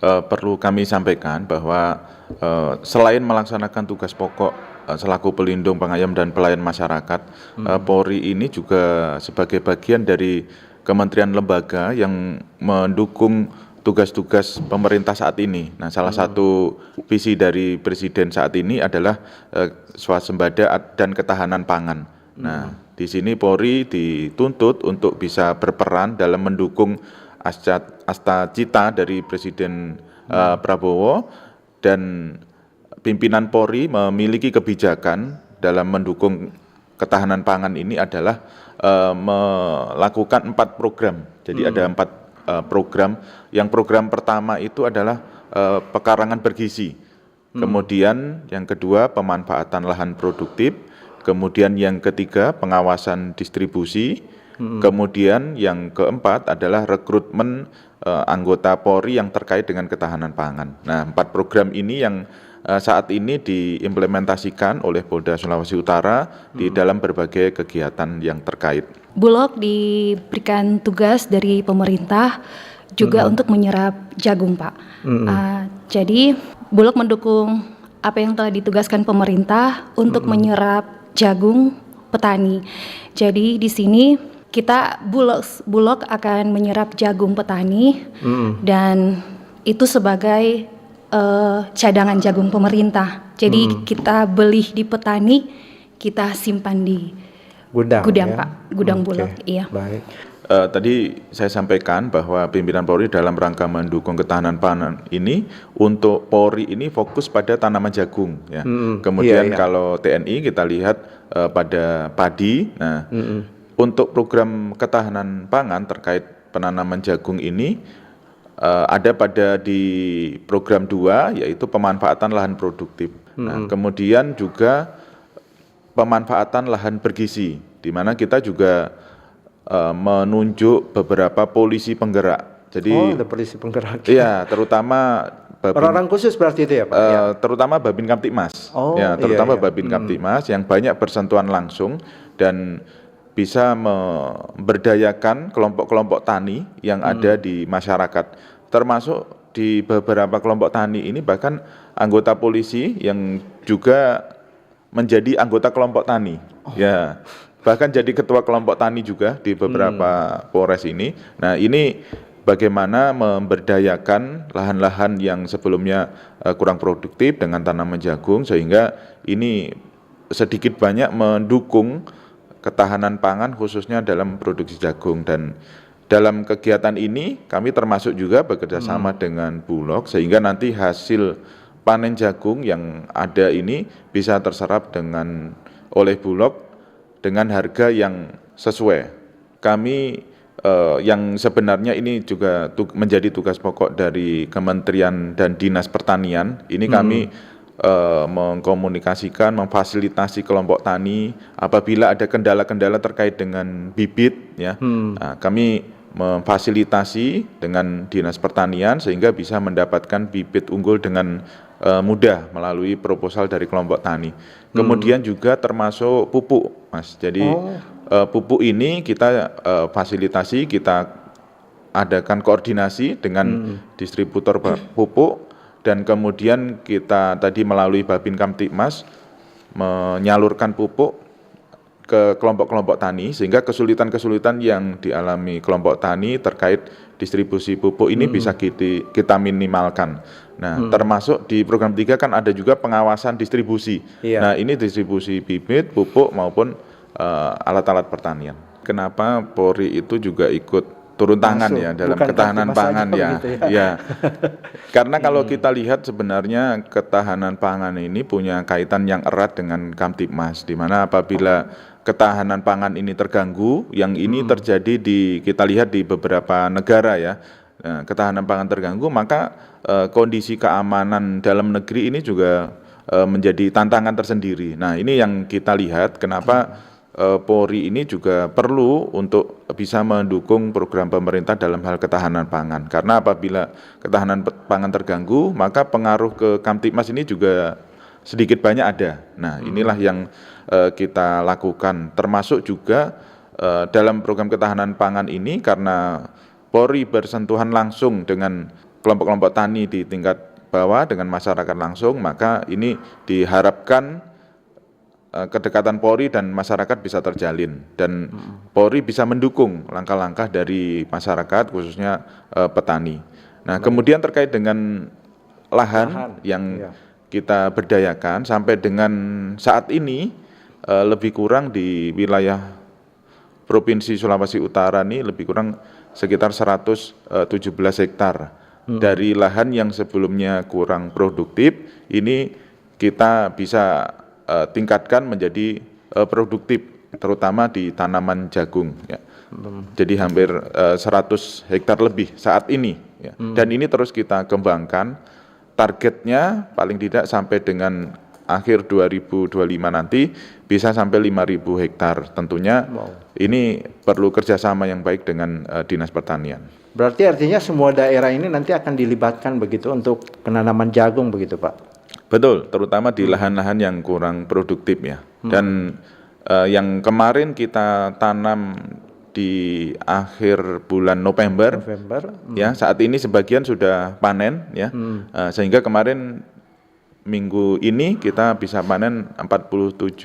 perlu kami sampaikan bahwa selain melaksanakan tugas pokok selaku pelindung, pengayom, dan pelayan masyarakat, Polri ini juga sebagai bagian dari kementerian lembaga yang mendukung tugas-tugas pemerintah saat ini. Nah, salah satu visi dari Presiden saat ini adalah swasembada dan ketahanan pangan. Nah, di sini Polri dituntut untuk bisa berperan dalam mendukung asta-cita dari Presiden Prabowo, dan pimpinan Polri memiliki kebijakan dalam mendukung ketahanan pangan ini adalah melakukan 4 program. Jadi ada 4 program. Yang program pertama itu adalah pekarangan bergizi. Kemudian yang kedua pemanfaatan lahan produktif. Kemudian yang ketiga pengawasan distribusi. Kemudian yang keempat adalah rekrutmen anggota Polri yang terkait dengan ketahanan pangan. Nah, 4 program ini yang saat ini diimplementasikan oleh Polda Sulawesi Utara di dalam berbagai kegiatan yang terkait. Bulog diberikan tugas dari pemerintah juga untuk menyerap jagung, Pak. Jadi Bulog mendukung apa yang telah ditugaskan pemerintah untuk menyerap jagung petani. Jadi di sini kita Bulog akan menyerap jagung petani dan itu sebagai cadangan jagung pemerintah. Jadi kita beli di petani, kita simpan di gudang ya? Pak, gudang Bulog. Iya. Baik. Tadi saya sampaikan bahwa pimpinan Polri dalam rangka mendukung ketahanan pangan ini, untuk Polri ini fokus pada tanaman jagung ya. Kemudian kalau TNI kita lihat pada padi. Nah, untuk program ketahanan pangan terkait penanaman jagung ini ada pada di program 2, yaitu pemanfaatan lahan produktif. Nah, kemudian juga pemanfaatan lahan bergizi, di mana kita juga menunjuk beberapa polisi penggerak. Jadi ada polisi penggerak. Iya, terutama orang khusus berarti itu ya, Pak? Terutama Babin Kamtibmas. Babin Kamtibmas yang banyak bersentuhan langsung dan bisa memberdayakan kelompok-kelompok tani yang ada di masyarakat. Termasuk di beberapa kelompok tani ini bahkan anggota polisi yang juga menjadi anggota kelompok tani. Ya, bahkan jadi ketua kelompok tani juga di beberapa Polres ini. Nah, ini bagaimana memberdayakan lahan-lahan yang sebelumnya kurang produktif dengan tanaman jagung, sehingga ini sedikit banyak mendukung ketahanan pangan khususnya dalam produksi jagung. Dan dalam kegiatan ini kami termasuk juga bekerja sama dengan Bulog, sehingga nanti hasil panen jagung yang ada ini bisa terserap oleh Bulog dengan harga yang sesuai. Kami yang sebenarnya ini juga menjadi tugas pokok dari Kementerian dan Dinas Pertanian, ini kami mengkomunikasikan, memfasilitasi kelompok tani apabila ada kendala-kendala terkait dengan bibit ya. Nah, kami memfasilitasi dengan Dinas Pertanian sehingga bisa mendapatkan bibit unggul dengan mudah melalui proposal dari kelompok tani. Kemudian juga termasuk pupuk, Mas. Jadi pupuk ini kita fasilitasi, kita adakan koordinasi dengan distributor pupuk, dan kemudian kita tadi melalui Babin Kamtibmas menyalurkan pupuk ke kelompok-kelompok tani, sehingga kesulitan-kesulitan yang dialami kelompok tani terkait distribusi pupuk ini bisa kita minimalkan. Nah, termasuk di program 3 kan ada juga pengawasan distribusi. Nah, ini distribusi bibit, pupuk maupun alat-alat pertanian. Kenapa Polri itu juga ikut turun tangan ya dalam ketahanan pangan ya. Karena kalau kita lihat sebenarnya ketahanan pangan ini punya kaitan yang erat dengan Kamtibmas, di mana apabila ketahanan pangan ini terganggu, yang ini terjadi kita lihat di beberapa negara ya. Ketahanan pangan terganggu, maka kondisi keamanan dalam negeri ini juga menjadi tantangan tersendiri. Nah, ini yang kita lihat kenapa Polri ini juga perlu untuk bisa mendukung program pemerintah dalam hal ketahanan pangan. Karena apabila ketahanan pangan terganggu, maka pengaruh ke Kamtibmas ini juga sedikit banyak ada. Nah, inilah yang kita lakukan, termasuk juga dalam program ketahanan pangan ini, karena Polri bersentuhan langsung dengan kelompok-kelompok tani di tingkat bawah dengan masyarakat langsung, maka ini diharapkan kedekatan Polri dan masyarakat bisa terjalin, dan Polri bisa mendukung langkah-langkah dari masyarakat khususnya petani. Nah, kemudian terkait dengan lahan yang kita berdayakan sampai dengan saat ini lebih kurang di wilayah Provinsi Sulawesi Utara ini lebih kurang sekitar 117 hektar dari lahan yang sebelumnya kurang produktif, ini kita bisa tingkatkan menjadi produktif, terutama di tanaman jagung ya. Jadi hampir 100 hektar lebih saat ini ya. Dan ini terus kita kembangkan, targetnya paling tidak sampai dengan akhir 2025 nanti bisa sampai 5.000 hektar. Tentunya ini perlu kerjasama yang baik dengan Dinas Pertanian. Berarti artinya semua daerah ini nanti akan dilibatkan begitu untuk penanaman jagung begitu Pak? Betul, terutama di lahan-lahan yang kurang produktif ya. Dan yang kemarin kita tanam di akhir bulan November. Ya, saat ini sebagian sudah panen ya. Sehingga kemarin minggu ini kita bisa panen 47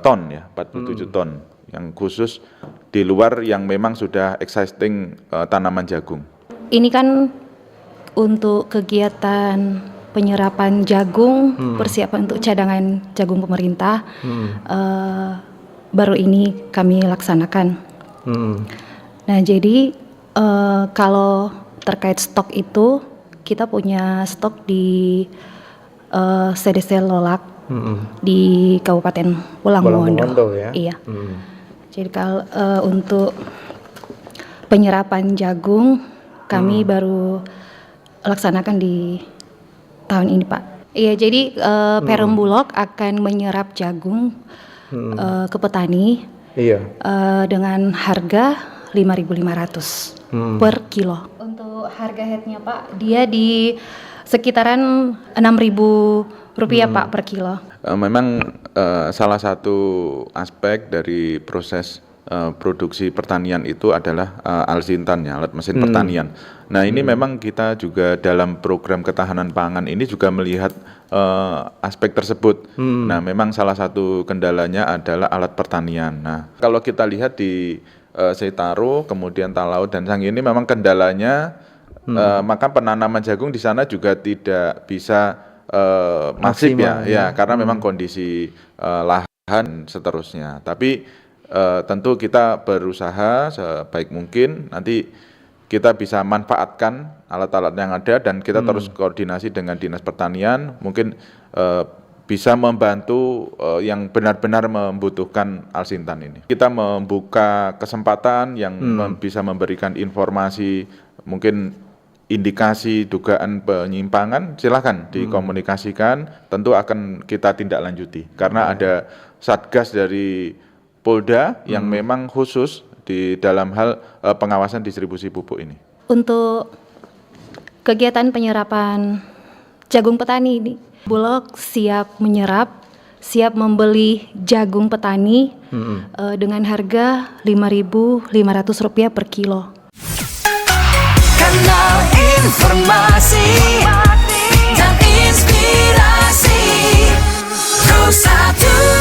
ton ya, 47 ton yang khusus di luar yang memang sudah existing tanaman jagung. Ini kan untuk kegiatan penyerapan jagung, persiapan untuk cadangan jagung pemerintah, baru ini kami laksanakan. Nah, jadi kalau terkait stok itu, kita punya stok di CDC Lolak di Kabupaten Wolangondo. Ya? Iya. Jadi kalau untuk penyerapan jagung kami baru laksanakan di tahun ini Pak. Iya, jadi Perum Bulog akan menyerap jagung ke petani dengan harga 5.500 per kilo. Untuk harga headnya Pak, dia di sekitaran 6.000 rupiah Pak per kilo. Memang salah satu aspek dari proses produksi pertanian itu adalah Alsintan ya, alat mesin pertanian. Nah, ini memang kita juga dalam program ketahanan pangan ini juga melihat aspek tersebut. Nah, memang salah satu kendalanya adalah alat pertanian. Nah, kalau kita lihat di Seitaro, kemudian Talaut dan Sang ini memang kendalanya maka penanaman jagung di sana juga tidak bisa masif ya, karena memang kondisi lahan seterusnya. Tapi tentu kita berusaha sebaik mungkin nanti kita bisa manfaatkan alat-alat yang ada, dan kita terus koordinasi dengan Dinas Pertanian, mungkin bisa membantu yang benar-benar membutuhkan Alsintan ini. Kita membuka kesempatan yang bisa memberikan informasi, mungkin indikasi dugaan penyimpangan, silakan dikomunikasikan, tentu akan kita tindak lanjuti. Karena ada Satgas dari Polda yang memang khusus di dalam hal pengawasan distribusi pupuk ini. Untuk kegiatan penyerapan jagung petani ini, Bulog siap menyerap, siap membeli jagung petani dengan harga Rp5.500 per kilo. Kanal informasi dan inspirasi Pro 1